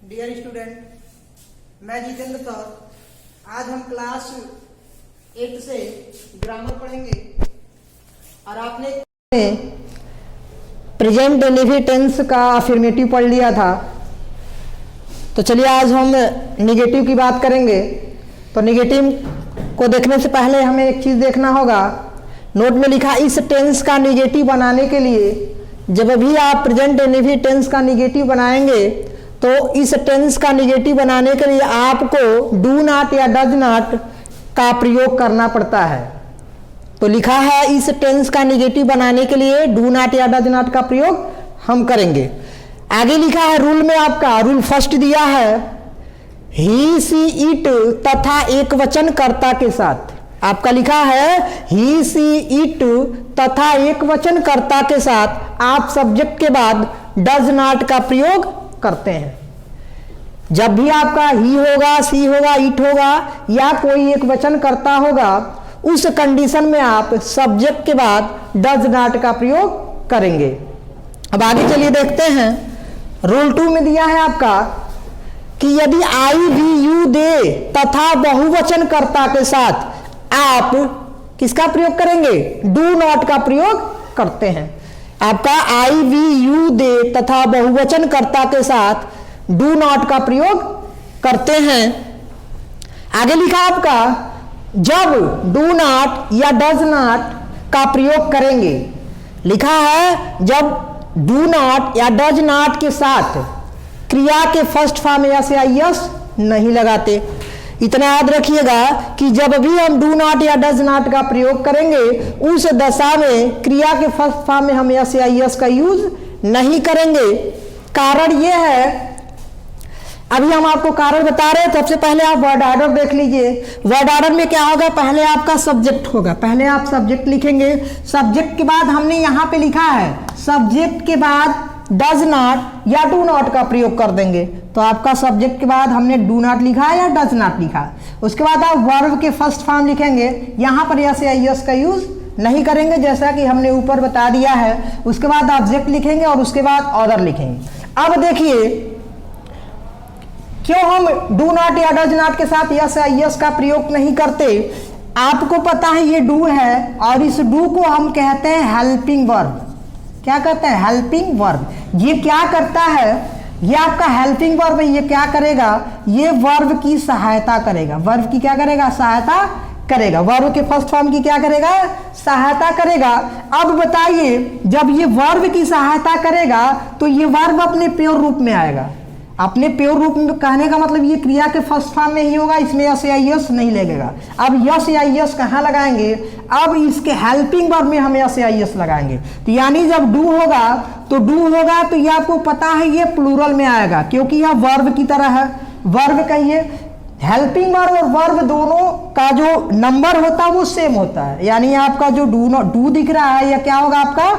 Dear student, मैं Jitendra sir. आज हम क्लास 8 से ग्रामर पढ़ेंगे और आपने प्रेजेंट इंडेफिनिट टेंस का अफर्मेटिव पढ़ लिया था। तो चलिए आज हम निगेटिव की बात करेंगे। तो निगेटिव को देखने से पहले हमें एक चीज़ देखना होगा। नोट में लिखा इस टेंस का निगेटिव बनाने के लिए, जब भी आप प्रेजेंट इंडेफिनिट टेंस का निगेटिव बनाएंगे तो इस टेंस का निगेटिव बनाने के लिए आपको डू नॉट या डज नॉट का प्रयोग करना पड़ता है। तो लिखा है इस टेंस का निगेटिव बनाने के लिए डू नॉट या डज नॉट का प्रयोग हम करेंगे। आगे लिखा है रूल में, आपका रूल फर्स्ट दिया है ही सी इट तथा एक वचन कर्ता के साथ। आपका लिखा है ही सी इट तथा एक वचन कर्ता के साथ आप सब्जेक्ट के बाद डज नॉट का प्रयोग करते हैं। जब भी आपका ही होगा, सी होगा, इट होगा या कोई एक वचन कर्ता होगा, उस कंडीशन में आप सब्जेक्ट के बाद डज नॉट का प्रयोग करेंगे। अब आगे चलिए देखते हैं। रूल 2 में दिया है आपका कि यदि आई वी यू दे तथा बहुवचन कर्ता के साथ आप किसका प्रयोग करेंगे? डू नॉट का प्रयोग करते हैं। आपका आई वी यू दे तथा बहुवचन कर्ता के साथ डू नॉट का प्रयोग करते हैं। आगे लिखा आपका जब डू नॉट या डज नॉट का प्रयोग करेंगे, लिखा है जब डू नॉट या डज नॉट के साथ क्रिया के फर्स्ट फॉर्म या से यस नहीं लगाते। इतना याद रखिएगा कि जब भी हम डू नॉट या डज नॉट का प्रयोग करेंगे उस दशा में क्रिया के फर्स्ट फॉर्म में हम यस या यस का यूज नहीं करेंगे। कारण यह है, अभी हम आपको कारण बता रहे हैं। सबसे पहले आप वर्ड ऑर्डर देख लीजिए। वर्ड ऑर्डर में क्या होगा? पहले आपका सब्जेक्ट होगा, पहले आप सब्जेक्ट लिखेंगे। सब्जेक्ट के बाद हमने यहाँ पे लिखा है सब्जेक्ट के बाद डज नॉट या डू नॉट का प्रयोग कर देंगे। तो आपका सब्जेक्ट के बाद हमने डू नॉट लिखा है या डज नॉट लिखा। उसके बाद आप वर्ब के फर्स्ट फॉर्म लिखेंगे। यहाँ पर यस या यस का यूज नहीं करेंगे, जैसा कि हमने ऊपर बता दिया है। उसके बाद ऑब्जेक्ट लिखेंगे और उसके बाद ऑर्डर लिखेंगे। अब देखिए क्यों हम डू नॉट या डज नॉट के साथ यस या यस का प्रयोग नहीं करते। आपको पता है ये डू है और इस डू को हम कहते हैं हेल्पिंग वर्ब। क्या कहते हैं? Helping verb. ये क्या करता है? ये आपका हेल्पिंग वर्ब है। ये क्या करेगा? ये वर्ब की सहायता करेगा। वर्ब की क्या करेगा? सहायता करेगा। वर्ब के फर्स्ट फॉर्म की क्या करेगा? सहायता करेगा। अब बताइए जब ये वर्ब की सहायता करेगा तो ये वर्ब अपने प्योर रूप में आएगा। अपने प्योर रूप में कहने का मतलब ये क्रिया के फर्स्ट फॉर्म में ही होगा, इसमें यस या यस नहीं लगेगा। अब यस या यस कहाँ लगाएंगे? अब इसके हेल्पिंग वर्ब में हम यस या यस लगाएंगे। तो यानी जब डू होगा तो ये आपको पता है ये प्लूरल में आएगा, क्योंकि यह वर्ब की तरह है। वर्ब कहिए, हेल्पिंग वर्ब और वर्ब दोनों का जो नंबर होता है वो सेम होता है। यानी आपका जो डू दिख रहा है यह क्या होगा? आपका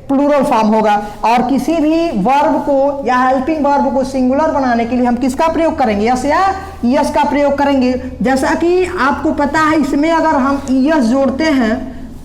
प्लूरल फॉर्म होगा। और किसी भी वर्ब को या हेल्पिंग वर्ब को सिंगुलर बनाने के लिए हम किसका प्रयोग करेंगे? यस या यस का प्रयोग करेंगे। जैसा कि आपको पता है इसमें अगर हम यस जोड़ते हैं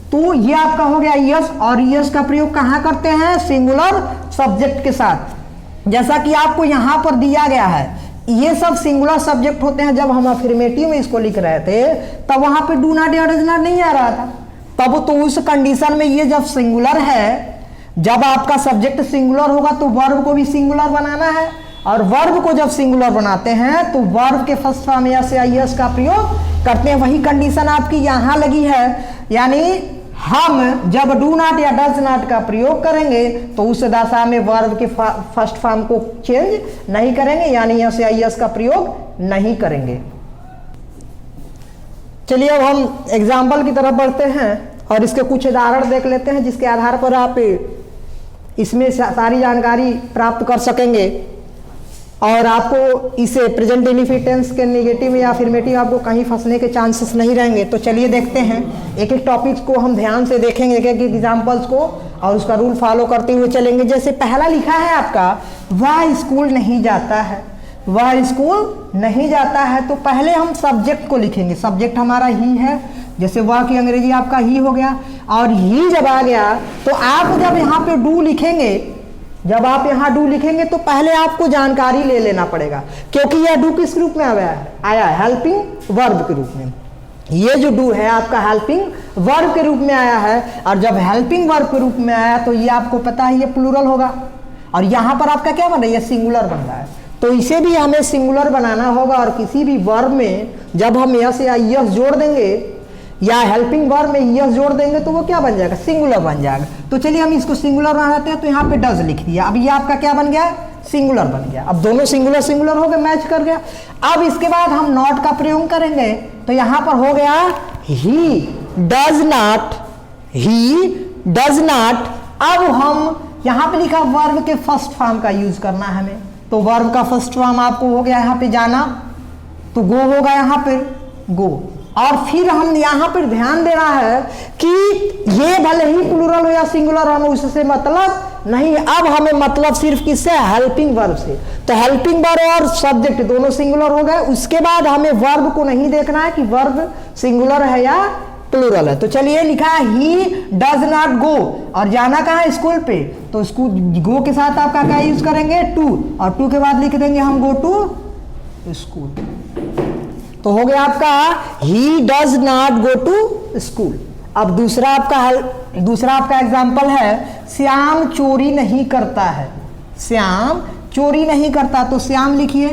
तो ये आपका हो गया यस, और यस का प्रयोग कहाँ करते हैं? सिंगुलर सब्जेक्ट के साथ। जैसा कि आपको यहाँ पर दिया गया है, ये सब सिंगुलर सब्जेक्ट होते हैं। जब हम अफर्मेटिव में इसको लिख रहे थे तब वहां पे डू नॉट या डज नॉट नहीं आ रहा था। तब तो उस कंडीशन में ये जब सिंगुलर है, जब आपका सब्जेक्ट सिंगुलर होगा तो वर्ब को भी सिंगुलर बनाना है, और वर्ब को जब सिंगुलर बनाते हैं तो वर्ब के फर्स्ट फॉर्म यस या यस का प्रयोग करते हैं। वही कंडीशन आपकी यहाँ लगी है। यानी हम जब डू नॉट या डज नॉट का प्रयोग करेंगे तो उस दशा में वर्ब के फर्स्ट फॉर्म को चेंज नहीं करेंगे, यानी यस या यस का प्रयोग नहीं करेंगे। चलिए अब हम एग्जाम्पल की तरफ बढ़ते हैं और इसके कुछ उदाहरण देख लेते हैं, जिसके आधार पर आप इसमें सारी जानकारी प्राप्त कर सकेंगे और आपको इसे प्रेजेंट इंडेफिनिट टेंस के नेगेटिव या अफर्मेटिव आपको कहीं फंसने के चांसेस नहीं रहेंगे। तो चलिए देखते हैं, एक एक टॉपिक्स को हम ध्यान से देखेंगे, एक एक एग्जाम्पल्स को, और उसका रूल फॉलो करते हुए चलेंगे। जैसे पहला लिखा है आपका वह स्कूल नहीं जाता है। वह स्कूल नहीं जाता है, तो पहले हम सब्जेक्ट को लिखेंगे। सब्जेक्ट हमारा ही है, जैसे वह की अंग्रेजी आपका ही हो गया। और ही जब आ गया तो आप जब यहाँ पे डू लिखेंगे जब आप यहाँ डू लिखेंगे तो पहले आपको जानकारी ले लेना पड़ेगा, क्योंकि यह डू किस रूप में आया है, हेल्पिंग वर्ब के रूप में। ये जो डू है आपका हेल्पिंग वर्ब के रूप में आया है, और जब हेल्पिंग वर्ब के रूप में आया तो ये आपको पता है ये प्लूरल होगा, और यहाँ पर आपका क्या बन रहा है, ये सिंगुलर बन रहा है। तो इसे भी हमें सिंगुलर बनाना होगा, और किसी भी वर्ब में जब हम यस या यस जोड़ देंगे या हेल्पिंग वर्ब में यस जोड़ देंगे तो वो क्या बन जाएगा, सिंगुलर बन जाएगा। तो चलिए हम इसको सिंगुलर बनाते हैं, तो यहाँ पे डज लिख दिया, अब ये आपका क्या बन गया, सिंगुलर बन गया। अब दोनों सिंगुलर सिंगुलर हो गए, मैच कर गया। अब इसके बाद हम नॉट का प्रयोग करेंगे, तो यहाँ पर हो गया ही does not, he does not. अब हम यहाँ पे लिखा वर्ब के फर्स्ट फॉर्म का यूज करना है हमें, तो वर्ब का फर्स्ट फॉर्म आपको हो गया यहाँ पे जाना, तो गो होगा यहाँ पे गो। और फिर हम यहाँ पर ध्यान देना है कि ये भले ही प्लूरल हो या सिंगुलर, हमें उससे मतलब नहीं। अब हमें मतलब सिर्फ किससे, हेल्पिंग वर्ब से। तो हेल्पिंग वर्ब और सब्जेक्ट दोनों सिंगुलर हो गए। उसके बाद हमें वर्ब को नहीं देखना है कि वर्ब सिंगुलर है या प्लूरल है। तो चलिए लिखा है ही डज नॉट गो, और जाना कहाँ है, स्कूल पे। तो स्कूल गो के साथ आपका क्या यूज करेंगे, टू, और टू के बाद लिख देंगे हम गो टू स्कूल। तो हो गया आपका he does not go to school. अब दूसरा आपका एग्जाम्पल है, श्याम चोरी नहीं करता है। श्याम चोरी नहीं करता, तो श्याम लिखिए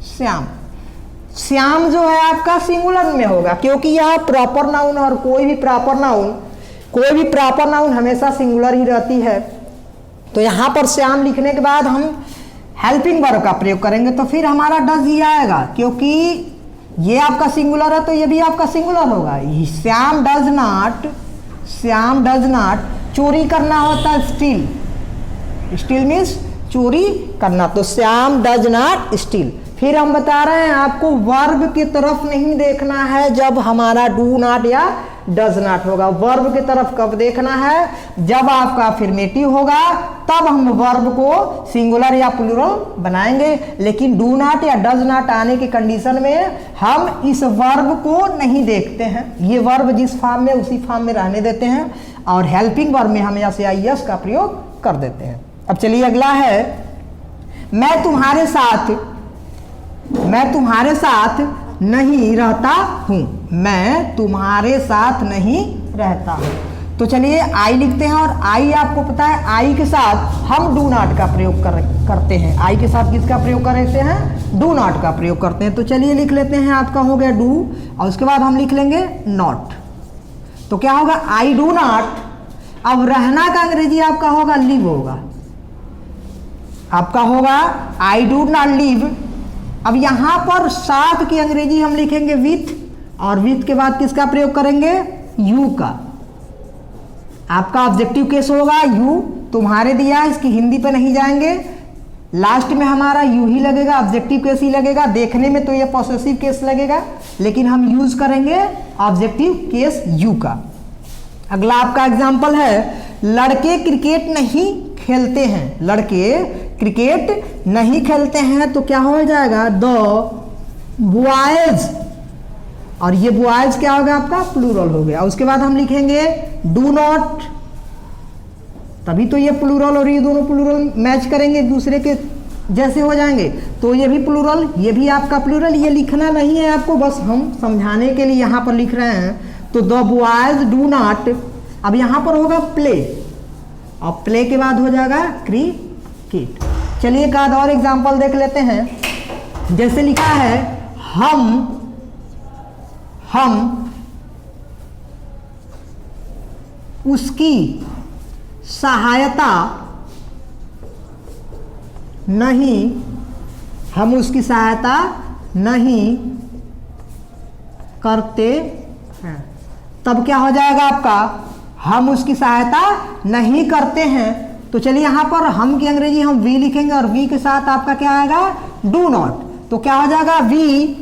श्याम। श्याम जो है आपका सिंगुलर में होगा, क्योंकि यह प्रॉपर नाउन, और कोई भी प्रॉपर नाउन हमेशा सिंगुलर ही रहती है। तो यहाँ पर श्याम लिखने के बाद हम हेल्पिंग वर्ब का प्रयोग करेंगे, तो फिर हमारा डज ही आएगा, क्योंकि ये आपका सिंगुलर है तो ये भी आपका सिंगुलर होगा। श्याम डज नॉट चोरी करना होता है स्टील, स्टील मीन्स चोरी करना, तो श्याम डज नॉट स्टील। फिर हम बता रहे हैं आपको वर्ब की तरफ नहीं देखना है जब हमारा डू नॉट या डज नॉट होगा। वर्ब की तरफ कब देखना है, जब आपका अफर्मेटिव होगा, तब हम वर्ब को सिंगुलर या प्लूरल बनाएंगे। लेकिन डू नॉट या डज नॉट आने की कंडीशन में हम इस वर्ब को नहीं देखते हैं, ये वर्ब जिस फॉर्म में उसी फॉर्म में रहने देते हैं, और हेल्पिंग वर्ब में हम यस या यस का प्रयोग कर देते हैं। अब चलिए अगला है, मैं तुम्हारे साथ नहीं रहता हूं। मैं तुम्हारे साथ नहीं रहता हूं। तो चलिए आई लिखते हैं, और आई आपको पता है आई के साथ हम डू नॉट का प्रयोग करते हैं। आई के साथ किसका प्रयोग करते हैं, डू नॉट का प्रयोग करते हैं। तो चलिए लिख लेते हैं, आपका हो गया डू, और उसके बाद हम लिख लेंगे नॉट। तो क्या होगा, आई डू नॉट। अब रहना का अंग्रेजी आपका होगा लिव होगा, आपका होगा आई डू नॉट लिव। अब यहां पर साथ की अंग्रेजी हम लिखेंगे विथ, और विथ के बाद किसका प्रयोग करेंगे, यू का। आपका ऑब्जेक्टिव केस होगा यू, तुम्हारे दिया, इसकी हिंदी पे नहीं जाएंगे, लास्ट में हमारा यू ही लगेगा, ऑब्जेक्टिव केस ही लगेगा। देखने में तो ये पॉसेसिव केस लगेगा, लेकिन हम यूज करेंगे ऑब्जेक्टिव केस यू का। अगला आपका एग्जाम्पल है, लड़के क्रिकेट नहीं खेलते हैं। लड़के क्रिकेट नहीं खेलते हैं, तो क्या हो जाएगा, द बॉयज, और ये बॉयज क्या होगा आपका, प्लूरल हो गया। उसके बाद हम लिखेंगे डू नॉट, तभी तो ये प्लूरल और ये दोनों प्लूरल मैच करेंगे, एक दूसरे के जैसे हो जाएंगे। तो ये भी प्लूरल, ये भी आपका प्लूरल। ये लिखना नहीं है आपको, बस हम समझाने के लिए यहाँ पर लिख रहे हैं। तो द बॉयज डू नॉट, अब यहाँ पर होगा प्ले, और प्ले के बाद हो जाएगा क्रिकेट। चलिए एक आध और एग्जाम्पल देख लेते हैं। जैसे लिखा है, हम उसकी सहायता नहीं करते हैं। तब क्या हो जाएगा आपका, हम उसकी सहायता नहीं करते हैं। तो चलिए यहाँ पर हम की अंग्रेजी हम वी लिखेंगे, और वी के साथ आपका क्या आएगा, डू नॉट। तो क्या हो जाएगा, वी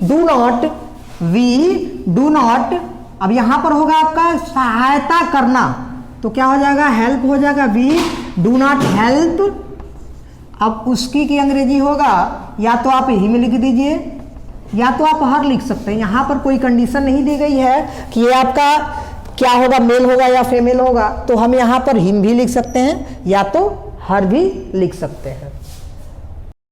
डू नॉट। अब यहाँ पर होगा आपका सहायता करना, तो क्या हो जाएगा, हेल्प हो जाएगा, वी डू नॉट हेल्प। अब उसकी की अंग्रेजी होगा, या तो आप हिम लिख दीजिए या तो आप हर लिख सकते हैं। यहाँ पर कोई कंडीशन नहीं दी गई है कि ये आपका क्या होगा, मेल होगा या फीमेल होगा, तो हम यहाँ पर हिम भी लिख सकते हैं या तो हर भी लिख सकते हैं।